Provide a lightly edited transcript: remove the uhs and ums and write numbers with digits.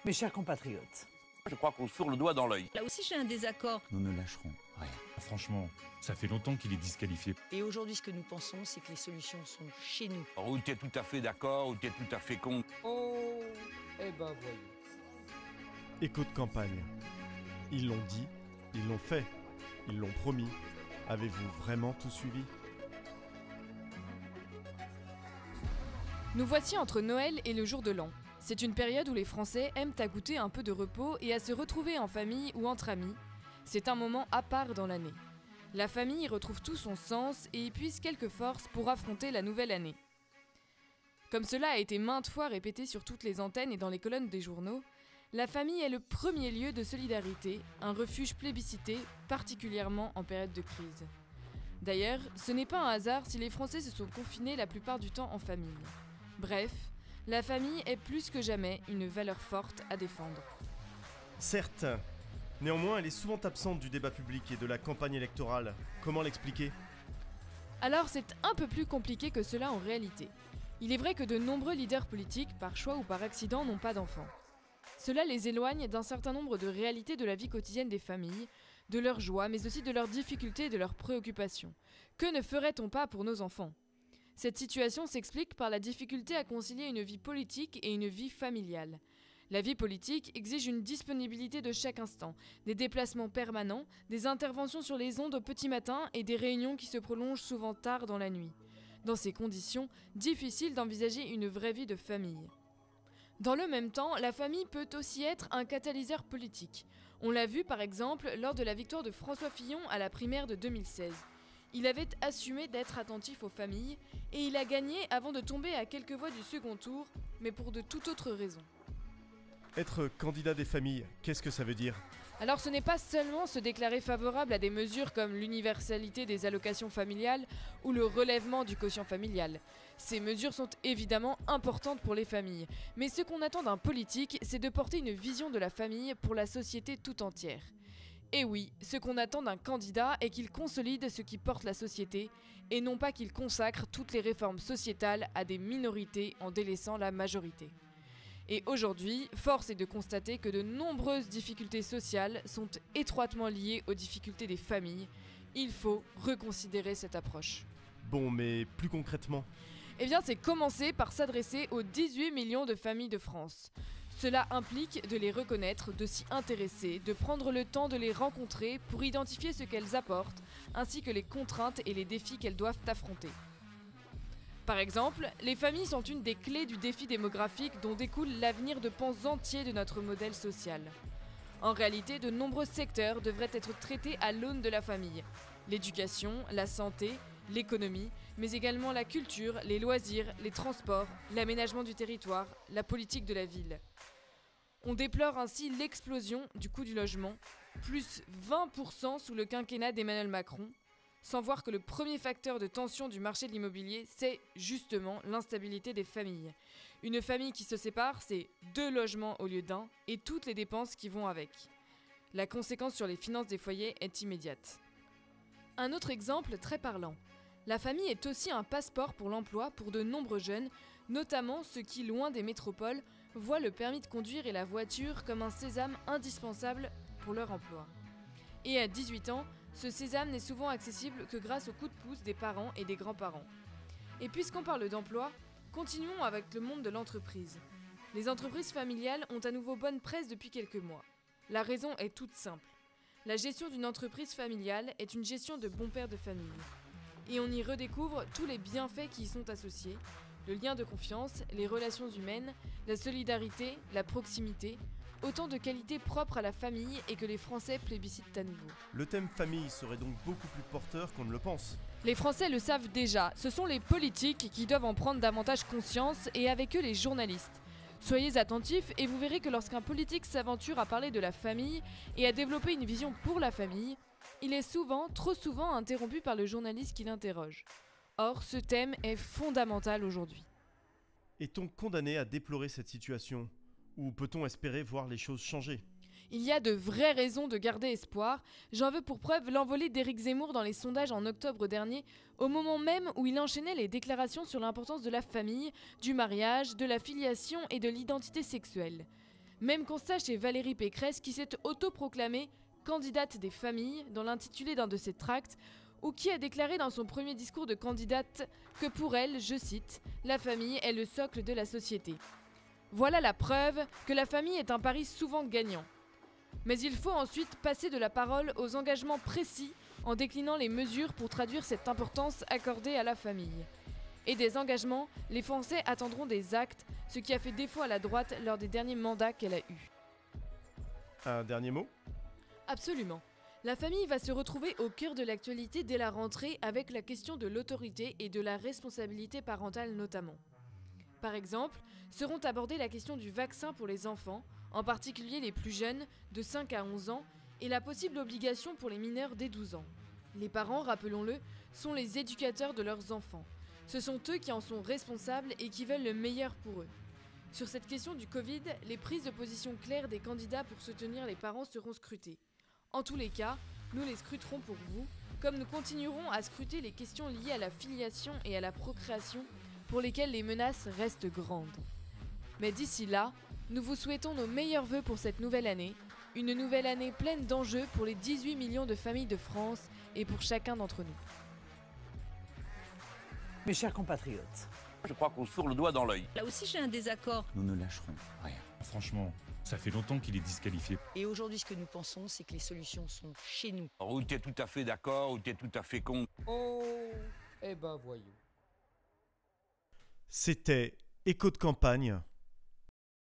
Mes chers compatriotes, Je crois qu'on se fourre le doigt dans l'œil. Là aussi, j'ai un désaccord. Nous ne lâcherons rien. Franchement, ça fait longtemps qu'il est disqualifié. Et aujourd'hui, ce que nous pensons, c'est que les solutions sont chez nous. Alors, ou tu es tout à fait d'accord, ou tu es tout à fait con. Oh, eh ben voyons. Écho de campagne. Ils l'ont dit, ils l'ont fait, ils l'ont promis. Avez-vous vraiment tout suivi ? Nous voici entre Noël et le jour de l'an. C'est une période où les Français aiment à goûter un peu de repos et à se retrouver en famille ou entre amis. C'est un moment à part dans l'année. La famille y retrouve tout son sens et y puise quelques forces pour affronter la nouvelle année. Comme cela a été maintes fois répété sur toutes les antennes et dans les colonnes des journaux, la famille est le premier lieu de solidarité, un refuge plébiscité, particulièrement en période de crise. D'ailleurs, ce n'est pas un hasard si les Français se sont confinés la plupart du temps en famille. Bref, la famille est plus que jamais une valeur forte à défendre. Certes, néanmoins elle est souvent absente du débat public et de la campagne électorale. Comment l'expliquer ? Alors c'est un peu plus compliqué que cela en réalité. Il est vrai que de nombreux leaders politiques, par choix ou par accident, n'ont pas d'enfants. Cela les éloigne d'un certain nombre de réalités de la vie quotidienne des familles, de leurs joies, mais aussi de leurs difficultés et de leurs préoccupations. Que ne ferait-on pas pour nos enfants ? Cette situation s'explique par la difficulté à concilier une vie politique et une vie familiale. La vie politique exige une disponibilité de chaque instant, des déplacements permanents, des interventions sur les ondes au petit matin et des réunions qui se prolongent souvent tard dans la nuit. Dans ces conditions, difficile d'envisager une vraie vie de famille. Dans le même temps, la famille peut aussi être un catalyseur politique. On l'a vu par exemple lors de la victoire de François Fillon à la primaire de 2016. Il avait assumé d'être attentif aux familles et il a gagné avant de tomber à quelques voix du second tour, mais pour de toute autre raison. Être candidat des familles, qu'est-ce que ça veut dire ? Alors ce n'est pas seulement se déclarer favorable à des mesures comme l'universalité des allocations familiales ou le relèvement du quotient familial. Ces mesures sont évidemment importantes pour les familles, mais ce qu'on attend d'un politique, c'est de porter une vision de la famille pour la société tout entière. Et oui, ce qu'on attend d'un candidat est qu'il consolide ce qui porte la société, et non pas qu'il consacre toutes les réformes sociétales à des minorités en délaissant la majorité. Et aujourd'hui, force est de constater que de nombreuses difficultés sociales sont étroitement liées aux difficultés des familles. Il faut reconsidérer cette approche. Bon, mais plus concrètement ? Eh bien, c'est commencer par s'adresser aux 18 millions de familles de France. Cela implique de les reconnaître, de s'y intéresser, de prendre le temps de les rencontrer pour identifier ce qu'elles apportent, ainsi que les contraintes et les défis qu'elles doivent affronter. Par exemple, les familles sont une des clés du défi démographique dont découle l'avenir de pans entiers de notre modèle social. En réalité, de nombreux secteurs devraient être traités à l'aune de la famille. L'éducation, la santé, l'économie, mais également la culture, les loisirs, les transports, l'aménagement du territoire, la politique de la ville. On déplore ainsi l'explosion du coût du logement, plus 20% sous le quinquennat d'Emmanuel Macron, sans voir que le premier facteur de tension du marché de l'immobilier, c'est justement l'instabilité des familles. Une famille qui se sépare, c'est 2 logements au lieu d'un, et toutes les dépenses qui vont avec. La conséquence sur les finances des foyers est immédiate. Un autre exemple très parlant. La famille est aussi un passeport pour l'emploi pour de nombreux jeunes, notamment ceux qui, loin des métropoles, voient le permis de conduire et la voiture comme un sésame indispensable pour leur emploi. Et à 18 ans, ce sésame n'est souvent accessible que grâce au coup de pouce des parents et des grands-parents. Et puisqu'on parle d'emploi, continuons avec le monde de l'entreprise. Les entreprises familiales ont à nouveau bonne presse depuis quelques mois. La raison est toute simple. La gestion d'une entreprise familiale est une gestion de bon père de famille. Et on y redécouvre tous les bienfaits qui y sont associés, le lien de confiance, les relations humaines, la solidarité, la proximité, autant de qualités propres à la famille et que les Français plébiscitent à nouveau. Le thème famille serait donc beaucoup plus porteur qu'on ne le pense. Les Français le savent déjà, ce sont les politiques qui doivent en prendre davantage conscience et avec eux les journalistes. Soyez attentifs et vous verrez que lorsqu'un politique s'aventure à parler de la famille et à développer une vision pour la famille, il est souvent, trop souvent, interrompu par le journaliste qui l'interroge. Or, ce thème est fondamental aujourd'hui. Est-on condamné à déplorer cette situation ? Ou peut-on espérer voir les choses changer ? Il y a de vraies raisons de garder espoir. J'en veux pour preuve l'envolée d'Éric Zemmour dans les sondages en octobre dernier, au moment même où il enchaînait les déclarations sur l'importance de la famille, du mariage, de la filiation et de l'identité sexuelle. Même constat chez Valérie Pécresse qui s'est autoproclamée candidate des familles dans l'intitulé d'un de ses tracts, ou qui a déclaré dans son premier discours de candidate que pour elle, je cite, « la famille est le socle de la société ». Voilà la preuve que la famille est un pari souvent gagnant. Mais il faut ensuite passer de la parole aux engagements précis en déclinant les mesures pour traduire cette importance accordée à la famille. Et des engagements, les Français attendront des actes, ce qui a fait défaut à la droite lors des derniers mandats qu'elle a eus. Un dernier mot ? Absolument. La famille va se retrouver au cœur de l'actualité dès la rentrée avec la question de l'autorité et de la responsabilité parentale notamment. Par exemple, seront abordées la question du vaccin pour les enfants, en particulier les plus jeunes, de 5 à 11 ans, et la possible obligation pour les mineurs dès 12 ans. Les parents, rappelons-le, sont les éducateurs de leurs enfants. Ce sont eux qui en sont responsables et qui veulent le meilleur pour eux. Sur cette question du Covid, les prises de position claires des candidats pour soutenir les parents seront scrutées. En tous les cas, nous les scruterons pour vous, comme nous continuerons à scruter les questions liées à la filiation et à la procréation, pour lesquelles les menaces restent grandes. Mais d'ici là, nous vous souhaitons nos meilleurs vœux pour cette nouvelle année, une nouvelle année pleine d'enjeux pour les 18 millions de familles de France et pour chacun d'entre nous. Mes chers compatriotes, Je crois qu'on se fourre le doigt dans l'œil. Là aussi, j'ai un désaccord. Nous ne lâcherons rien. Franchement, ça fait longtemps qu'il est disqualifié. Et aujourd'hui, ce que nous pensons, c'est que les solutions sont chez nous. Ou tu es tout à fait d'accord, ou tu es tout à fait contre. Oh, eh ben voyons. C'était Écho de campagne,